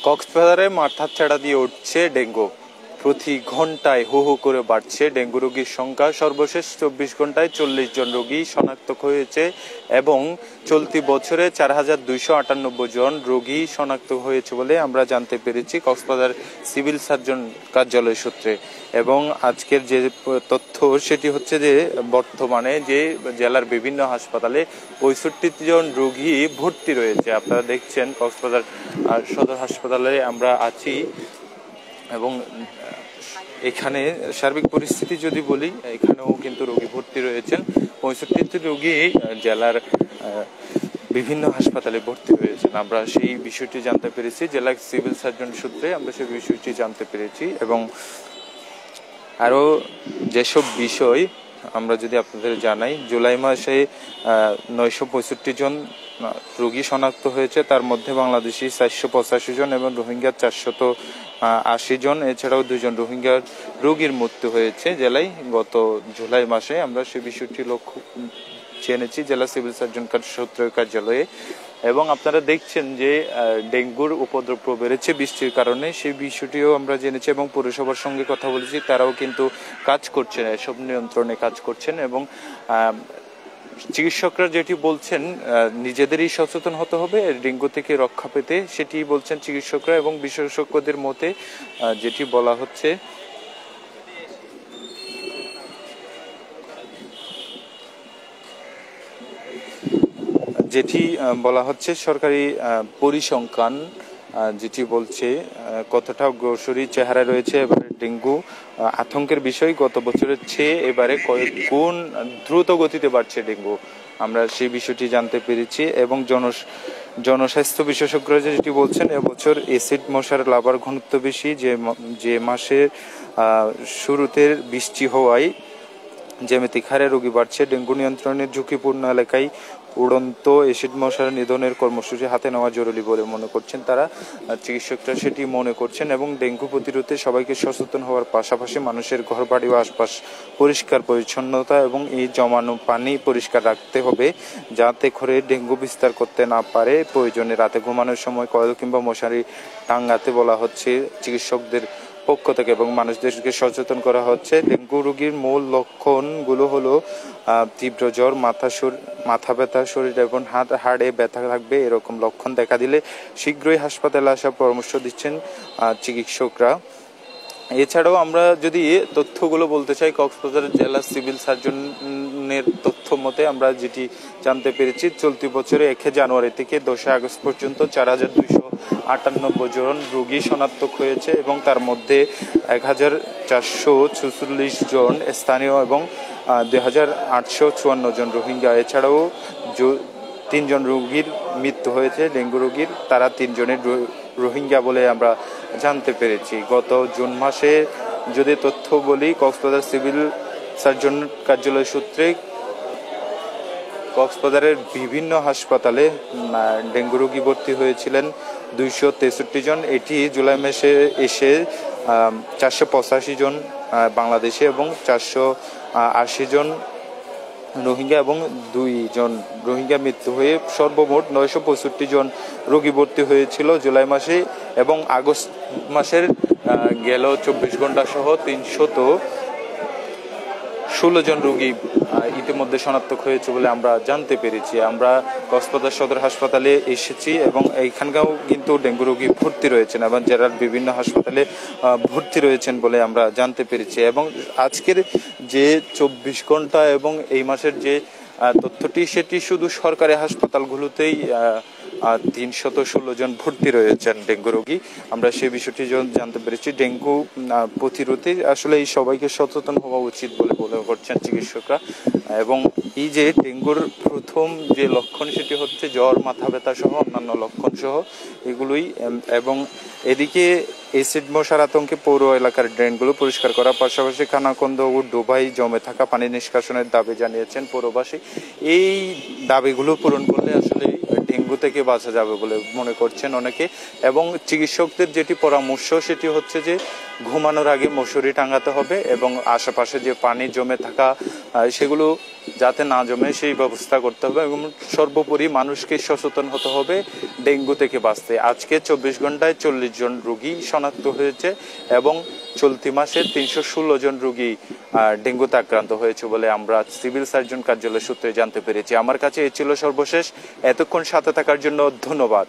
কক্সবাজারে মাথাচাড়া দিয়ে উঠছে ডেঙ্গু। প্রতি ঘন্টায় হু হু করে বাড়ছে ডেঙ্গু রোগীর সংখ্যা। সর্বশেষ 24 ঘন্টায় 40 জন রোগী শনাক্ত হয়েছে এবং চলতি বছরে 4298 জন রোগী শনাক্ত হয়েছে বলে আমরা জানতে পেরেছি কক্সবাজার সিভিল সার্জন কার্যালয় সূত্রে। এবং আজকের যে তথ্য সেটি হচ্ছে যে বর্তমানে যে জেলার বিভিন্ন হাসপাতালে 65 জন রোগী ভর্তি রয়েছে। আপনারা দেখছেন কক্সবাজার সদর হাসপাতালে আমরা আছি এবং এখানে সার্বিক পরিস্থিতি যদি বলি, এখানেও কিন্তু রোগী ভর্তি রয়েছেন। 65 রোগী জেলার বিভিন্ন হাসপাতালে ভর্তি রয়েছেন। আমরা সেই বিষয়টি জানতে পেরেছি জেলা সিভিল সার্জন সূত্রে, আমরা সেই বিষয়টি জানতে পেরেছি। এবং আরও যেসব বিষয় আমরা যদি আপনাদের জানাই, জুলাই মাসে 965 জন রোগী শনাক্ত হয়েছে, তার মধ্যে বাংলাদেশি 485 জন এবং রোহিঙ্গা 480 জন। এছাড়াও 2 জন রোহিঙ্গা রোগীর মৃত্যু হয়েছে জেলায় গত জুলাই মাসে। আমরা সেই বিষয়টি লক্ষ্য জেনেছি জেলা সিভিল সার্জন সূত্রের কার্যালয়ে। এবং আপনারা দেখছেন যে ডেঙ্গুর উপদ্রব বেড়েছে বৃষ্টির কারণে, সেই বিষয়টিও আমরা জেনেছি এবং পৌরসভার সঙ্গে কথা বলেছি, তারাও কিন্তু কাজ করছেন, এসব নিয়ন্ত্রণে কাজ করছেন। এবং চিকিৎসকরা যেটি বলছেন, নিজেদেরই সচেতন হতে হবে ডেঙ্গু থেকে রক্ষা পেতে, সেটি বলছেন চিকিৎসকরা। এবং বিশেষজ্ঞদের মতে যেটি বলা হচ্ছে, সরকারি পরিসংখ্যান যেটি বলছে কতটা অগ্রসরী চেহারা রয়েছে এবারে ডেঙ্গু। আতঙ্কের বিষয়, গত বছরের চেয়ে এবারে কয়েক গুণ দ্রুত গতিতে বাড়ছে ডেঙ্গু, আমরা সেই বিষয়টি জানতে পেরেছি। এবং জনস্বাস্থ্য বিশেষজ্ঞরা যেটি বলছেন, এবছর এসিড মশার লার্ভার ঘনত্ব বেশি, যে মাসে শুরুতে বৃষ্টি হওয়ায় জ্যামিতিক হারে রোগী বাড়ছে। ডেঙ্গু নিয়ন্ত্রণের ঝুঁকিপূর্ণ এলাকায় উড়ন্ত এসিড মশার নিধনের কর্মসূচি হাতে নেওয়া জরুরি বলে মনে করছেন তারা, চিকিৎসকরা সেটি মনে করছেন। এবং ডেঙ্গু প্রতিরোধে সবাইকে সচেতন হওয়ার পাশাপাশি মানুষের ঘর বাড়ি ও আশপাশ পরিষ্কার পরিচ্ছন্নতা এবং এই জমানো পানি পরিষ্কার রাখতে হবে, যাতে করে ডেঙ্গু বিস্তার করতে না পারে। প্রয়োজনে রাতে ঘুমানোর সময় কয়েল কিংবা মশারি টাঙাতে বলা হচ্ছে চিকিৎসকদের পক্ষ থেকে এবং মানুষদেরকে সচেতন করা হচ্ছে। ডেঙ্গু রোগীর মূল লক্ষণগুলো হলো তীব্র জ্বর, মাথা ব্যথা, শরীর এবং হাড়ে ব্যথা থাকবে। এরকম লক্ষণ দেখা দিলে শীঘ্রই হাসপাতালে আসার পরামর্শ দিচ্ছেন চিকিৎসকরা। এছাড়াও আমরা যদি তথ্যগুলো বলতে চাই, কক্সবাজার জেলা সিভিল সার্জনের তথ্য মতে আমরা যেটি জানতে পেরেছি, চলতি বছরে 1 জানুয়ারি থেকে 10 আগস্ট পর্যন্ত 4298 জন রোগী শনাক্ত হয়েছে এবং তার মধ্যে 1446 জন স্থানীয় এবং 2854 জন রোহিঙ্গা। এছাড়াও 3 জন রোগীর মৃত্যু হয়েছে ডেঙ্গু রোগীর, তারা 3 জনের রোহিঙ্গা বলে আমরা জানতে পেরেছি। গত জুন মাসে যদি তথ্য বলি, কক্সবাজার সিভিল সার্জন কার্যালয় সূত্রে কক্সবাজারের বিভিন্ন হাসপাতালে ডেঙ্গু রোগী ভর্তি হয়েছিলেন 263 জন। এটি জুলাই মাসে এসে 485 জন বাংলাদেশি এবং 480 জন রোহিঙ্গা এবং 2 জন রোহিঙ্গা মৃত্যু হয়ে সর্বমোট 965 জন রোগী ভর্তি হয়েছিল জুলাই মাসে। এবং আগস্ট মাসের গেল 24 ঘন্টা সহ 316 জন রোগী ইতিমধ্যে শনাক্ত হয়েছে বলে আমরা জানতে পেরেছি। আমরা কক্সবাজার সদর হাসপাতালে এসেছি এবং এইখানকাও কিন্তু ডেঙ্গু রোগী ভর্তি রয়েছেন এবং জেলার বিভিন্ন হাসপাতালে ভর্তি রয়েছেন বলে আমরা জানতে পেরেছি। এবং আজকের যে 24 ঘন্টা এবং এই মাসের যে তথ্যটি, সেটি শুধু সরকারি হাসপাতালগুলোতেই 316 জন ভর্তি রয়েছেন ডেঙ্গু রোগী, আমরা সেই বিষয়টি জানতে পেরেছি। ডেঙ্গু প্রতিরোধে আসলে এই সবাইকে সচেতন হওয়া উচিত বলে করছেন চিকিৎসকরা। এবং এই যে ডেঙ্গুর প্রথম যে লক্ষণ, সেটি হচ্ছে জ্বর, মাথা ব্যথা সহ অন্যান্য লক্ষণ সহ এগুলোই। এবং এদিকে এসিড মশার আতঙ্কে পৌর এলাকার ড্রেনগুলো পরিষ্কার করার পাশাপাশি খানাখন্দ ও ডোবায় জমে থাকা পানি নিষ্কাশনের দাবি জানিয়েছেন পৌরবাসী। এই দাবিগুলো পূরণ করলে আসলে ডেঙ্গু থেকে বাঁচা যাবে বলে মনে করছেন অনেকে। এবং চিকিৎসকদের যেটি পরামর্শ, সেটি হচ্ছে যে ঘুমানোর আগে মশারি টাঙাতে হবে এবং আশেপাশে যে পানি জমে থাকা সেগুলো যাতে না জমে সেই ব্যবস্থা করতে হবে এবং সর্বোপরি মানুষকে সচেতন হতে হবে ডেঙ্গু থেকে বাঁচতে। আজকে 24 ঘন্টায় 40 জন রোগী শনাক্ত হয়েছে এবং চলতি মাসে 316 জন রোগী ডেঙ্গুতে আক্রান্ত হয়েছে বলে আমরা সিভিল সার্জন কার্যালয় সূত্রে জানতে পেরেছি। আমার কাছে এই ছিল সর্বশেষ। এতক্ষণ সাথে থাকার জন্য ধন্যবাদ।